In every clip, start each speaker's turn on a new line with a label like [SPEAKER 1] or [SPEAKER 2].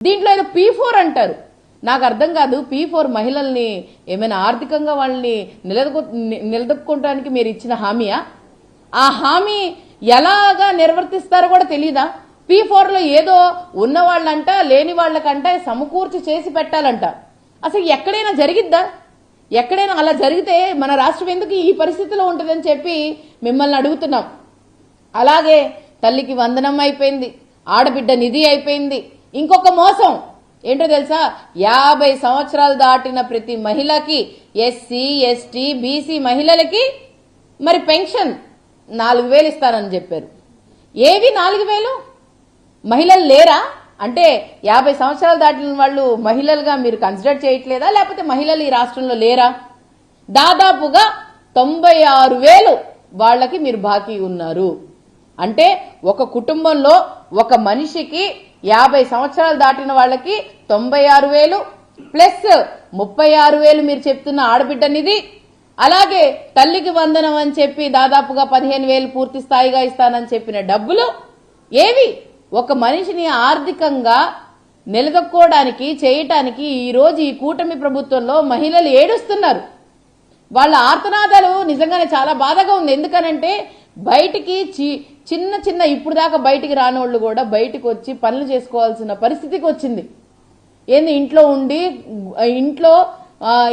[SPEAKER 1] దీంట్లో ఏదో P4 అంటారు. నాకు అర్థం కాదు. P4 మహిళల్ని ఏమైనా ఆర్థికంగా వాళ్ళని నిలదొక్కోవడానికి మీరు ఇచ్చిన హామీయా? ఆ హామీ ఎలాగా నిర్వర్తిస్తారో కూడా తెలీదా? P4లో ఏదో ఉన్న వాళ్ళంట లేని వాళ్ళకంట సమకూర్చి చేసి పెట్టాలంట. అసలు ఎక్కడైనా జరిగిద్దా? ఎక్కడైనా అలా జరిగితే మన రాష్ట్రం ఎందుకు ఈ పరిస్థితిలో ఉంటుందని చెప్పి మిమ్మల్ని అడుగుతున్నాం. అలాగే తల్లికి వందనం అయిపోయింది, ఆడబిడ్డ నిధి అయిపోయింది. ఇంకొక మోసం ఏంటో తెలుసా? 50 సంవత్సరాలు దాటిన ప్రతి మహిళకి, ఎస్సీ ఎస్టీ బీసీ మహిళలకి మరి పెన్షన్ 4000 ఇస్తారని చెప్పారు. ఏవి 4000? మహిళలు లేరా? అంటే 50 సంవత్సరాలు దాటిన వాళ్ళు మహిళలుగా మీరు కన్సిడర్ చేయట్లేదా? లేకపోతే మహిళలు ఈ రాష్ట్రంలో లేరా? దాదాపుగా 96,000 వాళ్ళకి మీరు బాకీ ఉన్నారు. అంటే ఒక కుటుంబంలో ఒక మనిషికి 50 సంవత్సరాలు దాటిన వాళ్ళకి 96,000 ప్లస్ 36,000 మీరు చెప్తున్న ఆడబిడ్డ నిధి, అలాగే తల్లికి వందనం అని చెప్పి దాదాపుగా 15,000 పూర్తి స్థాయిగా ఇస్తానని చెప్పిన డబ్బులు ఏవి? ఒక మనిషిని ఆర్థికంగా నిలదొక్కోవడానికి చేయటానికి ఈరోజు ఈ కూటమి ప్రభుత్వంలో మహిళలు ఏడుస్తున్నారు. వాళ్ళ ఆర్తనాదాలు నిజంగానే చాలా బాధగా ఉంది. ఎందుకనంటే బయటికి చిన్న ఇప్పుడు దాకా బయటికి రానోళ్ళు కూడా బయటకు వచ్చి పనులు చేసుకోవాల్సిన పరిస్థితికి వచ్చింది. ఏంది ఇంట్లో ఉండి ఇంట్లో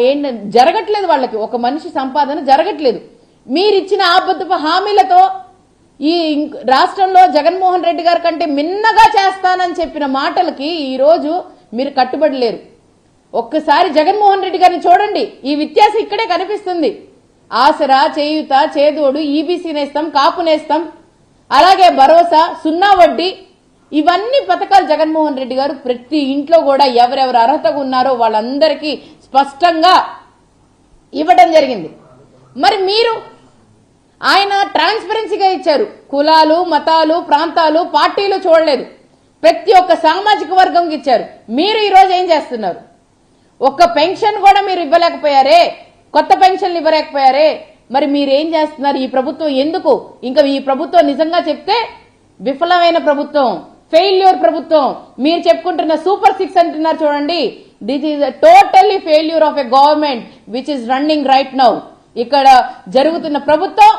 [SPEAKER 1] ఏంటి జరగట్లేదు, వాళ్ళకి ఒక మనిషి సంపాదన జరగట్లేదు. మీరిచ్చిన ఆబద్ధపు హామీలతో ఈ రాష్ట్రంలో జగన్మోహన్ రెడ్డి గారి కంటే మిన్నగా చేస్తానని చెప్పిన మాటలకి ఈరోజు మీరు కట్టుబడి లేరు. ఒక్కసారి జగన్మోహన్ రెడ్డి గారిని చూడండి, ఈ వ్యత్యాసం ఇక్కడే కనిపిస్తుంది. ఆసరా, చేయూత, చేదోడు, ఈబీసీ నేస్తం, కాపు నేస్తం, అలాగే భరోసా, 0 వడ్డీ, ఇవన్నీ పథకాలు జగన్మోహన్ రెడ్డి గారు ప్రతి ఇంట్లో కూడా ఎవరెవరు అర్హతగా ఉన్నారో వాళ్ళందరికీ స్పష్టంగా ఇవ్వడం జరిగింది. మరి మీరు ఆయన ట్రాన్స్పరెన్సీగా ఇచ్చారు. కులాలు, మతాలు, ప్రాంతాలు, పార్టీలు చూడలేదు. ప్రతి ఒక్క సామాజిక వర్గంకి ఇచ్చారు. మీరు ఈరోజు ఏం చేస్తున్నారు? ఒక్క పెన్షన్ కూడా మీరు ఇవ్వలేకపోయారే, కొత్త పెన్షన్లు ఇవ్వలేకపోయారే. మరి మీరేం చేస్తున్నారు? ఈ ప్రభుత్వం ఎందుకు? ఇంకా ఈ ప్రభుత్వం నిజంగా చెప్తే విఫలమైన ప్రభుత్వం, ఫెయిల్యూర్ ప్రభుత్వం. మీరు చెప్పుకుంటున్న సూపర్ 6 అంటున్నారు చూడండి, this is totally failure of a government which is running right now. ఇక్కడ జరుగుతున్న ప్రభుత్వం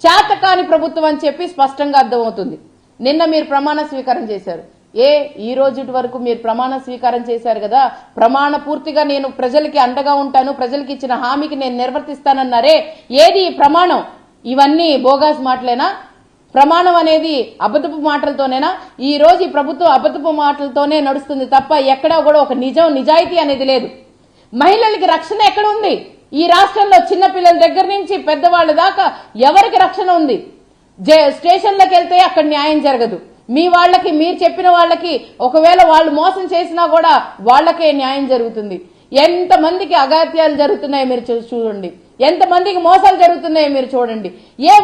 [SPEAKER 1] చేతకాని ప్రభుత్వం అని చెప్పి స్పష్టంగా అర్థమవుతుంది. నిన్న మీరు ప్రమాణ స్వీకారం చేశారు. ఈ రోజు వరకు మీరు ప్రమాణ స్వీకారం చేశారు కదా, ప్రమాణ పూర్తిగా నేను ప్రజలకి అండగా ఉంటాను, ప్రజలకి ఇచ్చిన హామీకి నేను నిర్వర్తిస్తానన్నారే, ఏది ఈ ప్రమాణం? ఇవన్నీ బోగాస్ మాటలేనా? ప్రమాణం అనేది అబద్ధపు మాటలతోనేనా? ఈ రోజు ఈ ప్రభుత్వం అబద్ధపు మాటలతోనే నడుస్తుంది తప్ప ఎక్కడా కూడా ఒక నిజాయితీ అనేది లేదు. మహిళలకి రక్షణ ఎక్కడ ఉంది? ఈ రాష్ట్రంలో చిన్న పిల్లల దగ్గర నుంచి పెద్దవాళ్ళ దాకా ఎవరికి రక్షణ ఉంది? స్టేషన్లకు వెళ్తే అక్కడ న్యాయం జరగదు. మీ వాళ్ళకి, మీరు చెప్పిన వాళ్ళకి ఒకవేళ వాళ్ళు మోసం చేసినా కూడా వాళ్ళకే న్యాయం జరుగుతుంది. ఎంతమందికి అగాత్యాలు జరుగుతున్నాయో మీరు చూడండి, ఎంతమందికి మోసాలు జరుగుతున్నాయో మీరు చూడండి.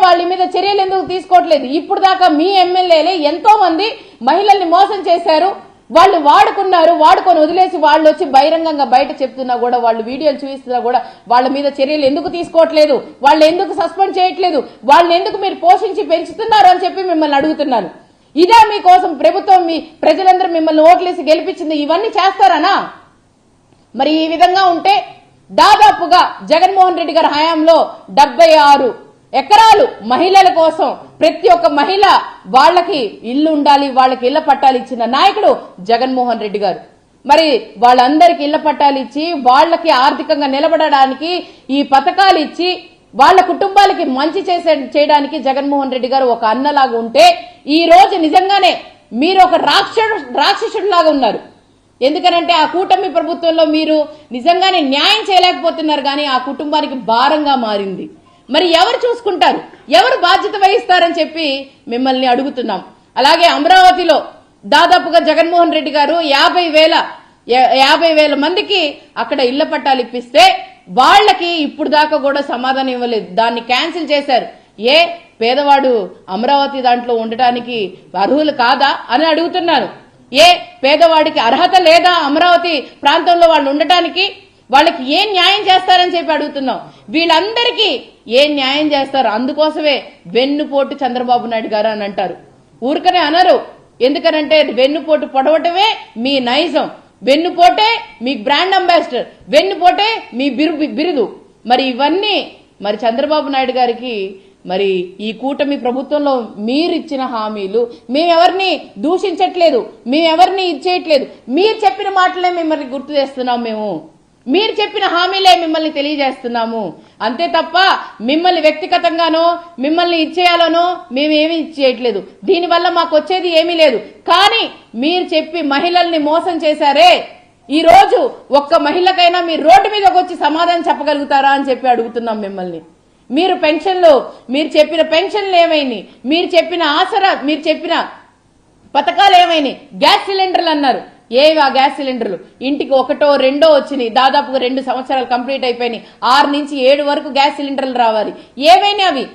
[SPEAKER 1] వాళ్ళ మీద చర్యలు ఎందుకు తీసుకోవట్లేదు? ఇప్పుడు దాకా మీ ఎమ్మెల్యేలే ఎంతో మంది మహిళల్ని మోసం చేశారు. వాళ్ళు వాడుకొని వదిలేసి వాళ్ళు వచ్చి బహిరంగంగా బయట చెప్తున్నా కూడా, వాళ్ళు వీడియోలు చూపిస్తున్నా కూడా వాళ్ళ మీద చర్యలు ఎందుకు తీసుకోవట్లేదు? వాళ్ళు ఎందుకు సస్పెండ్ చేయట్లేదు? వాళ్ళని ఎందుకు మీరు పోషించి పెంచుతున్నారు అని చెప్పి మిమ్మల్ని అడుగుతున్నాను. ఇదే మీకోసం ప్రభుత్వం, మీ ప్రజలందరూ మిమ్మల్ని ఓట్లేసి గెలిపించింది. ఇవన్నీ చేస్తారనా? మరి ఈ విధంగా ఉంటే దాదాపుగా జగన్మోహన్ రెడ్డి గారి హయాంలో 76 ఎకరాలు మహిళల కోసం, ప్రతి ఒక్క మహిళ వాళ్ళకి ఇల్లు ఉండాలి, వాళ్ళకి ఇళ్ల పట్టాలు ఇచ్చిన నాయకుడు జగన్మోహన్ రెడ్డి గారు. మరి వాళ్ళందరికీ ఇళ్ల పట్టాలు ఇచ్చి వాళ్ళకి ఆర్థికంగా నిలబడడానికి ఈ పథకాలు ఇచ్చి వాళ్ళ కుటుంబాలకి మంచి చేయడానికి జగన్మోహన్ రెడ్డి గారు ఒక అన్నలాగా ఉంటే, ఈ రోజు నిజంగానే మీరు ఒక రాక్షసుడిలాగా ఉన్నారు. ఎందుకనంటే ఆ కూటమి ప్రభుత్వంలో మీరు నిజంగానే న్యాయం చేయలేకపోతున్నారు, కానీ ఆ కుటుంబానికి భారంగా మారింది. మరి ఎవరు చూసుకుంటారు? ఎవరు బాధ్యత వహిస్తారని చెప్పి మిమ్మల్ని అడుగుతున్నాం. అలాగే అమరావతిలో దాదాపుగా జగన్మోహన్ రెడ్డి గారు 50,000 మందికి అక్కడ ఇళ్ల పట్టాలు ఇప్పిస్తే వాళ్ళకి ఇప్పుడు దాకా కూడా సమాధానం ఇవ్వలేదు. దాన్ని క్యాన్సిల్ చేశారు. పేదవాడు అమరావతి దాంట్లో ఉండటానికి అర్హులు కాదా అని అడుగుతున్నాను. పేదవాడికి అర్హత లేదా అమరావతి ప్రాంతంలో వాళ్ళు ఉండటానికి? వాళ్ళకి ఏం న్యాయం చేస్తారని చెప్పి అడుగుతున్నాం. వీళ్ళందరికీ ఏం న్యాయం చేస్తారు? అందుకోసమే వెన్నుపోటు చంద్రబాబు నాయుడు గారు అని అంటారు. ఊరికనే అనరు. ఎందుకనంటే వెన్నుపోటు పొడవటమే మీ నైజం, వెన్నుపోటే మీ బ్రాండ్ అంబాసిడర్, వెన్నుపోటే మీ బిరుదు. మరి ఇవన్నీ మరి చంద్రబాబు నాయుడు గారికి మరి ఈ కూటమి ప్రభుత్వంలో మీరిచ్చిన హామీలు మేమెవరిని దూషించట్లేదు, మేమెవరిని ఇచ్చేయట్లేదు. మీరు చెప్పిన మాటలే మిమ్మల్ని గుర్తు చేస్తున్నాం, మీరు చెప్పిన హామీలే మిమ్మల్ని తెలియజేస్తున్నాము. అంతే తప్ప మిమ్మల్ని వ్యక్తిగతంగానో మిమ్మల్ని ఇచ్చేయాలనో మేమేమీ ఇచ్చేయట్లేదు. దీనివల్ల మాకు వచ్చేది ఏమీ లేదు. కానీ మీరు చెప్పి మహిళల్ని మోసం చేశారే, ఈ రోజు ఒక్క మహిళకైనా మీరు రోడ్డు మీదకి వచ్చి సమాధానం చెప్పగలుగుతారా అని చెప్పి అడుగుతున్నాం మిమ్మల్ని. మీరు పెన్షన్లు, మీరు చెప్పిన పెన్షన్లు ఏమైనాయి, మీరు చెప్పిన ఆసరా, మీరు చెప్పిన పథకాలు ఏమైనాయి? గ్యాస్ సిలిండర్లు అన్నారు, ఏవి ఆ గ్యాస్ సిలిండర్లు? ఇంటికి ఒకటో రెండో వచ్చినాయి, దాదాపుగా 2 సంవత్సరాలు కంప్లీట్ అయిపోయినాయి. 6 నుంచి 7 వరకు గ్యాస్ సిలిండర్లు రావాలి, ఏమైనా అవి?